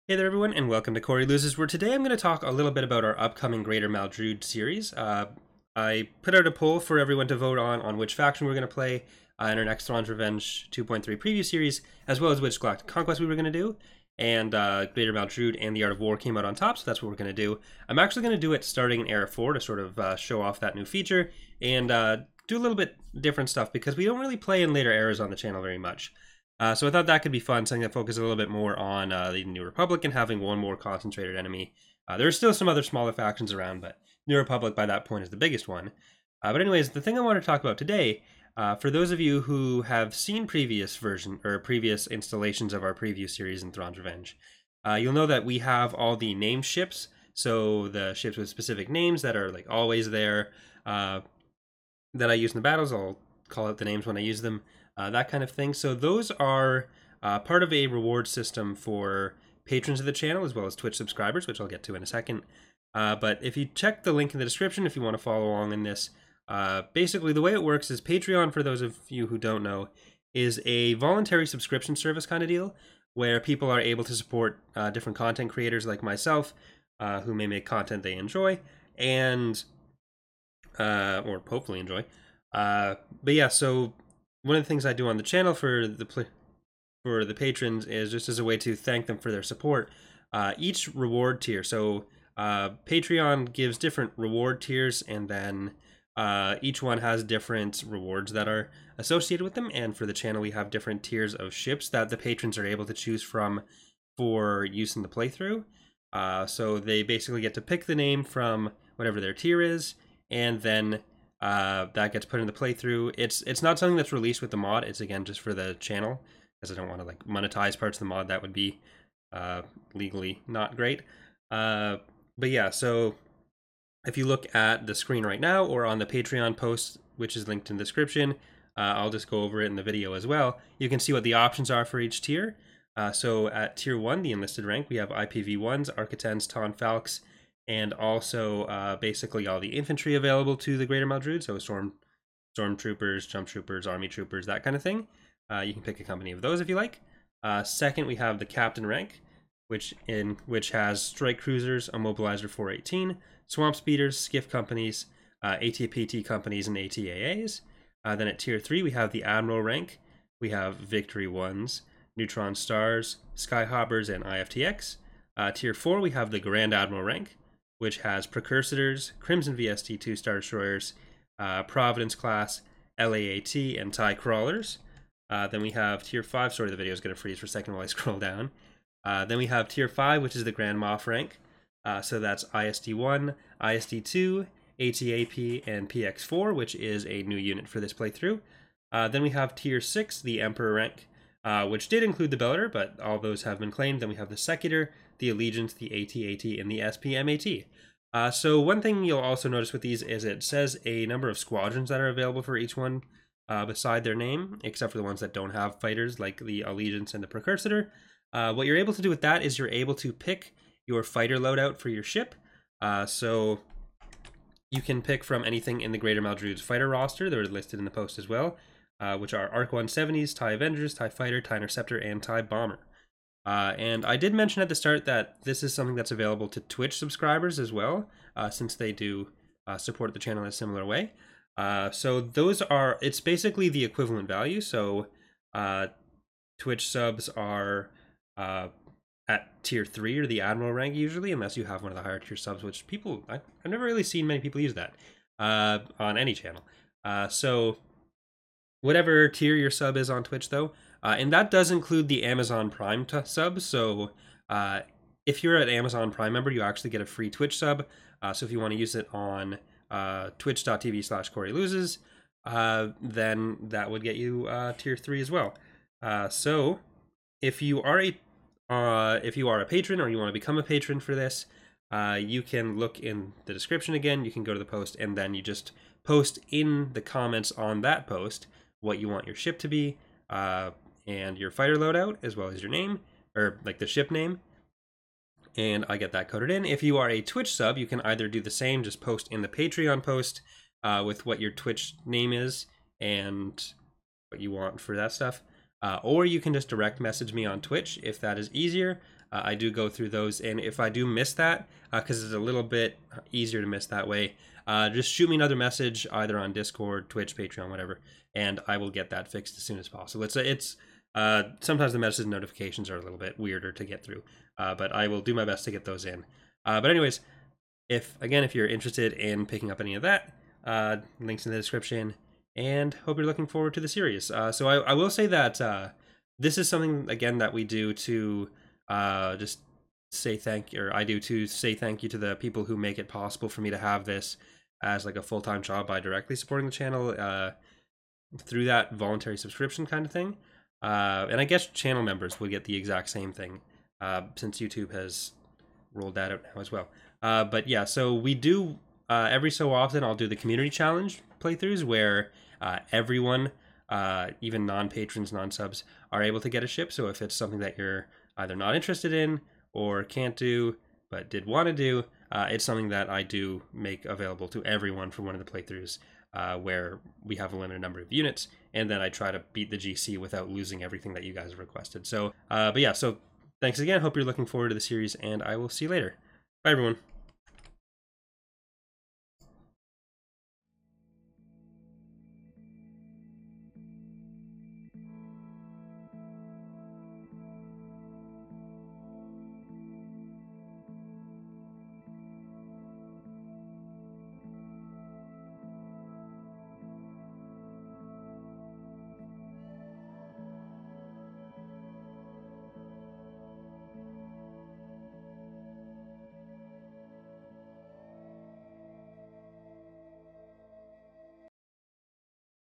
Hey there everyone, and welcome to Corey Loses, where today I'm going to talk a little bit about our upcoming Greater Maldrood series. I put out a poll for everyone to vote on which faction we were going to play in our next Thrawn's Revenge 2.3 preview series, as well as which Galactic Conquest we were going to do. And Greater Maldrood and the Art of War came out on top, so that's what we're going to do. I'm actually going to do it starting in Era 4 to sort of show off that new feature and do a little bit different stuff because we don't really play in later eras on the channel very much. So I thought that could be fun, something that focuses a little bit more on the New Republic and having one more concentrated enemy. There's still some other smaller factions around, but New Republic by that point is the biggest one. But anyways, the thing I want to talk about today, for those of you who have seen previous previous installations of our preview series in Thrawn's Revenge, you'll know that we have all the named ships. So the ships with specific names that are like always there, that I use in the battles. I'll call out the names when I use them. That kind of thing. So those are part of a reward system for patrons of the channel as well as Twitch subscribers, which I'll get to in a second. But if you check the link in the description, if you want to follow along in this, basically the way it works is Patreon, for those of you who don't know, is a voluntary subscription service kind of deal where people are able to support different content creators like myself who may make content they enjoy and or hopefully enjoy. But yeah, so one of the things I do on the channel for the patrons is just as a way to thank them for their support. Each reward tier, so Patreon gives different reward tiers, and then each one has different rewards that are associated with them. And for the channel, we have different tiers of ships that the patrons are able to choose from for use in the playthrough. So they basically get to pick the name from whatever their tier is, and then that gets put in the playthrough. It's not something that's released with the mod. It's again just for the channel, because I don't want to like monetize parts of the mod. That would be legally not great. But yeah, so if you look at the screen right now or on the Patreon post, which is linked in the description, I'll just go over it in the video as well. You can see what the options are for each tier. So at tier 1, the enlisted rank, we have IPV1s, Architens, Ton Falks, and also basically all the infantry available to the Greater Maldrood, so stormtroopers, jump troopers, army troopers, that kind of thing. You can pick a company of those if you like. Second, we have the captain rank, which has strike cruisers, a mobilizer 418, swamp speeders, skiff companies, ATPT companies, and ATAAs. Then at tier 3, we have the admiral rank. We have victory 1s, neutron stars, skyhoppers, and IFTX. Tier 4, we have the grand admiral rank, which has precursors, Crimson VST 2-star destroyers, Providence class, LAAT, and TIE crawlers. Then we have tier 5, sorry the video is going to freeze for a second while I scroll down. Then we have tier 5, which is the Grand Moff rank. So that's ISD1, ISD2, ATAP, and PX4, which is a new unit for this playthrough. Then we have tier 6, the Emperor rank, which did include the Bellator, but all those have been claimed. Then we have the Secutor, the Allegiance, the ATAT, and the SPMAT. So one thing you'll also notice with these is it says a number of squadrons that are available for each one beside their name, except for the ones that don't have fighters, like the Allegiance and the Precursor. What you're able to do with that is you're able to pick your fighter loadout for your ship. So you can pick from anything in the Greater Maldrood's fighter roster. They're listed in the post as well, which are ARC 170s, TIE Avengers, TIE Fighter, TIE Interceptor, and TIE Bomber. And I did mention at the start that this is something that's available to Twitch subscribers as well, since they do support the channel in a similar way. So those are, it's basically the equivalent value. So Twitch subs are at tier 3 or the Admiral rank usually, unless you have one of the higher tier subs, which I've never really seen many people use that on any channel. So whatever tier your sub is on Twitch though, and that does include the Amazon Prime subs. So if you're an Amazon Prime member, you actually get a free Twitch sub. So if you want to use it on twitch.tv/CoreyLoses, then that would get you tier 3 as well. So if you are a patron or you want to become a patron for this, you can look in the description again. You can go to the post, and then you just post in the comments on that post what you want your ship to be, and your fighter loadout, as well as your name, or like the ship name, and I get that coded in. If you are a Twitch sub, you can either do the same, just post in the Patreon post with what your Twitch name is and what you want for that stuff, or you can just direct message me on Twitch if that is easier. I do go through those, and if I do miss that, because it's a little bit easier to miss that way, just shoot me another message either on Discord, Twitch, Patreon, whatever, and I will get that fixed as soon as possible. It's sometimes the message notifications are a little bit weirder to get through, but I will do my best to get those in. But anyways, if you're interested in picking up any of that, links in the description, and hope you're looking forward to the series. So I will say that this is something, again, that we do to just say thank you, or I do to say thank you to the people who make it possible for me to have this as like a full-time job by directly supporting the channel through that voluntary subscription kind of thing. And I guess channel members will get the exact same thing since YouTube has rolled that out now as well. But yeah, so we do every so often I'll do the community challenge playthroughs where everyone, even non-patrons, non-subs, are able to get a ship. So if it's something that you're either not interested in or can't do but did want to do, it's something that I do make available to everyone for one of the playthroughs, where we have a limited number of units, and then I try to beat the GC without losing everything that you guys have requested. So but yeah, so thanks again, hope you're looking forward to the series, and I will see you later. Bye everyone.